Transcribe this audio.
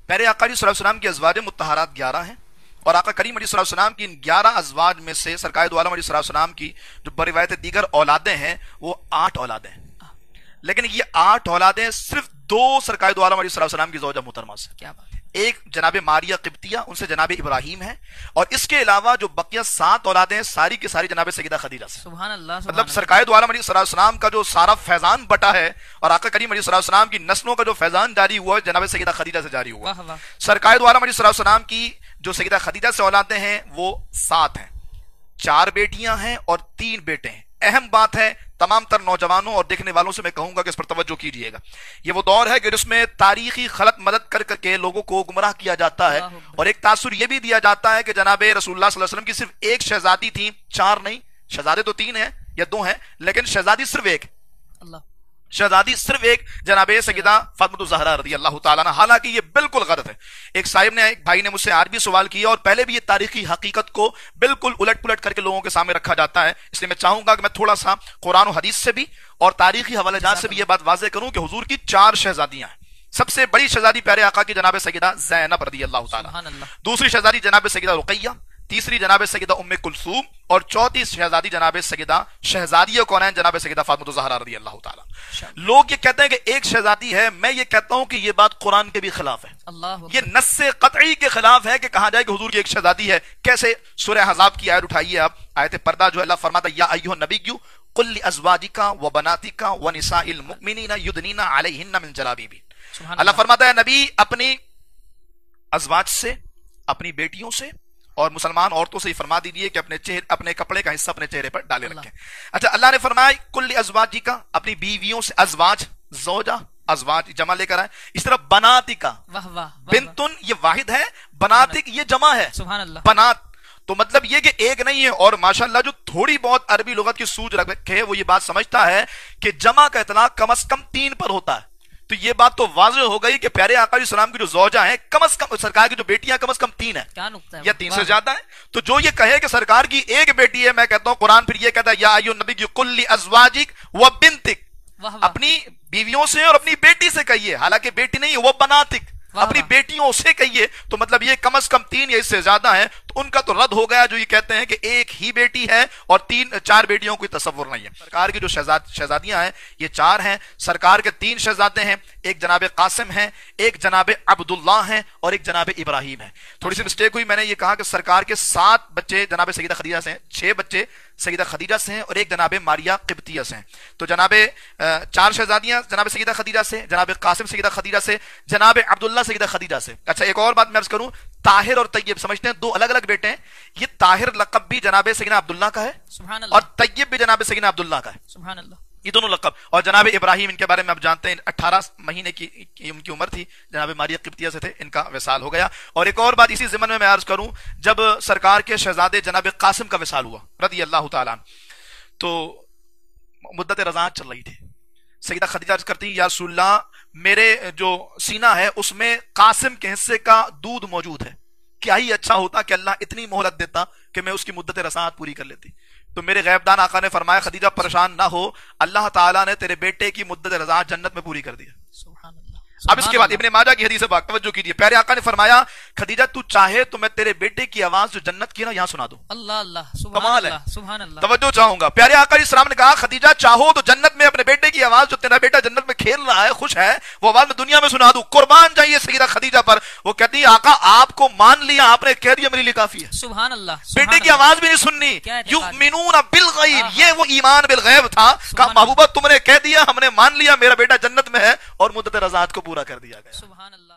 پیارے آقا صلی اللہ علیہ وسلم کی ازواج مطہرات 11 ہیں، اور آقا کریم علیہ السلام کی ان 11 ازواج میں سے سرکار دو عالم علیہ السلام کی جو بروایت دیگر اولادیں ہیں وہ 8 اولادیں ہیں، لیکن یہ 8 اولادیں صرف 2 سرکار دو عالم علیہ السلام کی زوجہ محترمہ سے، کیا بات ہے، ایک جناب ماریہ قبطیہ، ان سے جناب ابراہیم ہے، اور اس کے علاوہ جو بقیہ 7 اولادیں ساری کی ساری جناب سیدہ خدیجہ سے۔ سبحان اللہ، مطلب سرکار دو عالم علیہ السلام کا جو سارا فیضان بٹا ہے، اور آقا کریم علیہ السلام کی نسلوں کا جو فیضان جاری ہوا ہے جناب سیدہ خدیجہ سے جاری ہوا۔ سرکار دو عالم علیہ السلام کی جو سیدہ خدیجہ سے اولادیں ہیں وہ 7 ہیں، 4 بیٹیاں ہیں اور 3 بیٹے ہیں۔ اہم بات ہے تمام تر نوجوانوں اور دیکھنے والوں سے میں کہوں گا کہ اس پر توجہ کیجئے گا، یہ وہ دور ہے کہ جس میں تاریخی خلط مدد کر کر کے لوگوں کو گمراہ کیا جاتا ہے، اور ایک تاثر یہ بھی دیا جاتا ہے کہ جناب رسول اللہ صلی اللہ علیہ وسلم کی صرف ایک شہزادی تھی، 4 نہیں، شہزادے تو 3 ہیں یا 2 ہیں، لیکن شہزادی صرف ایک، شہزادی صرف ایک جناب سیدہ فاطمہ الزہرا رضی اللہ تعالیٰ عنہ۔ حالانکہ یہ بالکل غلط ہے۔ ایک صاحب نے، ایک بھائی نے مجھ سے آج بھی سوال کیا، اور پہلے بھی یہ تاریخی حقیقت کو بالکل الٹ پلٹ کر کے لوگوں کے سامنے رکھا جاتا ہے، اس لیے میں چاہوں گا کہ میں تھوڑا سا قرآن و حدیث سے بھی اور تاریخی حوالے جات سے بھی یہ بات واضح کروں کہ حضور کی 4 شہزادیاں ہیں۔ سب سے بڑی شہزادی پیارے آقا کی جناب سیدہ زینب رضی اللہ تعالیٰ، دوسری شہزادی جناب سیدہ رقیہ، تیسری جناب سیدہ ام کلثوم، اور چوتھی شہزادی جناب سیدہ شہزادی کونین جناب سیدہ فاطمہ الزہرا رضی اللہ تعالیٰ۔ لوگ یہ کہتے ہیں کہ ایک شہزادی ہے، میں یہ کہتا ہوں کہ یہ بات قرآن کے بھی خلاف ہے، یہ نص قطعی کے خلاف ہے کہ کہا جائے کہ حضور کی ایک شہزادی ہے۔ کیسے؟ سورہ احزاب کی آیت اٹھائیے آپ، آیت پردہ جو اللہ فرماتا ہے یا ایھا النبی قل لازواجک وبناتک ونساء المؤمنین یدنین علیہن من جلابیب۔ اللہ فرماتا ہے نبی اپنی ازواج سے، اپنی بیٹیوں سے اور مسلمان عورتوں سے یہ فرما دیجئے کہ اپنے کپڑے کا حصہ اپنے چہرے پر ڈالے رکھیں۔ اچھا، اللہ نے فرمایا کل ازواجک، اپنی بیویوں سے، ازواج زوجہ، ازواج جمع لے کر آئے، اس طرح بناتک، بنتن یہ واحد ہے، بناتک یہ جمع ہے، بنات، تو مطلب یہ کہ ایک نہیں ہے۔ اور ماشاءاللہ جو تھوڑی بہت عربی لغت کی سوجھ رکھے وہ یہ بات سمجھتا ہے کہ جمع کا اطلاق کم از کم 3 پر ہوتا ہے، تو یہ بات تو واضح ہو گئی کہ پیارے آقا علیہ السلام کی جو زوجہ ہیں کم از کم، سرکار کی جو بیٹیاں کم از کم 3 ہیں یا 3 سے زیادہ ہیں۔ تو جو یہ کہے کہ سرکار کی ایک بیٹی ہے، میں کہتا ہوں قرآن پھر یہ کہتا ہے یا ایھا النبی قل لازواجک وبنتک، اپنی بیویوں سے اور اپنی بیٹی سے کہیے، حالانکہ بیٹی نہیں وہ بناتک، اپنی بیٹیوں سے کہیے، تو مطلب یہ کم از کم 3 یا اس سے زیادہ ہیں، تو ان کا تو رد ہو گیا جو یہ کہتے ہیں کہ ایک ہی بیٹی ہے اور 4 بیٹیوں کوئی تصور نہیں ہے۔ سرکار کی جو شہزادیاں ہیں یہ 4 ہیں، سرکار کے 3 شہزادے ہیں، ایک جناب قاسم ہیں، ایک جناب عبداللہ ہیں، اور ایک جناب ابراہیم ہیں۔ تھوڑی سی مسٹیک ہوئی، میں نے یہ کہا کہ سرکار کے 7 بچے جناب سیدہ خدیجہ سے ہیں، 6 بچے سیدہ خدیجہ سے ہیں اور ایک جناب ماریہ قبطیہ سے ہیں۔ تو جناب 4 شہزادیاں جناب سیدہ خدیجہ سے، جناب قاسم سیدہ خدیجہ سے، جناب عبداللہ سیدہ خدیجہ سے۔ اچھا، ایک اور بات میں عرض کروں، طاہر اور طیب سمجھتے ہیں 2 الگ الگ بیٹے ہیں، یہ طاہر لقب بھی جناب سیدنا عبداللہ کا ہے اور طیب بھی جناب سیدنا عبداللہ کا ہے، یہ دونوں لقب۔ اور جناب ابراہیم ان کے بارے میں آپ جانتے ہیں 18 مہینے کی ان کی عمر تھی، جناب ماریہ قبطیہ سے تھے، ان کا وصال ہو گیا۔ اور ایک اور بات اسی ضمن میں عرض کروں، جب سرکار کے شہزادے جناب قاسم کا وصال ہوا رضی اللہ تعالیٰ عنہ، تو مدت رضاعت چل رہی تھی، سیدہ خدیجہ عرض کرتی یا رسول اللہ میرے جو سینہ ہے اس میں قاسم کے حصے کا دودھ موجود ہے، کیا ہی اچھا ہوتا کہ اللہ اتنی مہلت دیتا کہ میں اس کی مدت رضاعت پوری کر لیتی۔ تو میرے غیب دان آقا نے فرمایا خدیجہ پریشان نہ ہو، اللہ تعالیٰ نے تیرے بیٹے کی مدت رضاعت جنت میں پوری کر دیا۔ اب اس کے بعد ابن ماجہ کی حدیث پاک توجہ کیجیے، پیارے آقا نے فرمایا خدیجہ تو چاہے تو میں تیرے بیٹے کی آواز جو جنت کی ہے نا یہاں سنا دوں۔ اللہ اللہ، کمال ہے، سبحان اللہ، توجہ چاہوں گا۔ پیارے آقا علیہ السلام نے کہا خدیجہ چاہو تو جنت میں اپنے بیٹے کی آواز جو تیرا بیٹا جنت میں کھیل رہا ہے، خوش ہے، وہ آواز میں دنیا میں سنا دوں۔ قربان جائیے سیدہ خدیجہ پر، وہ کہتی ہے آقا آپ کو مان لیا، آپ نے کہہ دیا میرے لیے کافی ہے، سبحان اللہ، بیٹے کی آواز بھی نہیں سننی۔ یؤمنون بالغیب، یہ وہ ایمان بالغیب تھا، کہا محبوبہ تم نے کہہ دیا، ہم نے مان لیا، میرا بیٹا جنت میں ہے، اور مدت رضاعت کو پورا کر دیا گیا۔ سبحان اللہ۔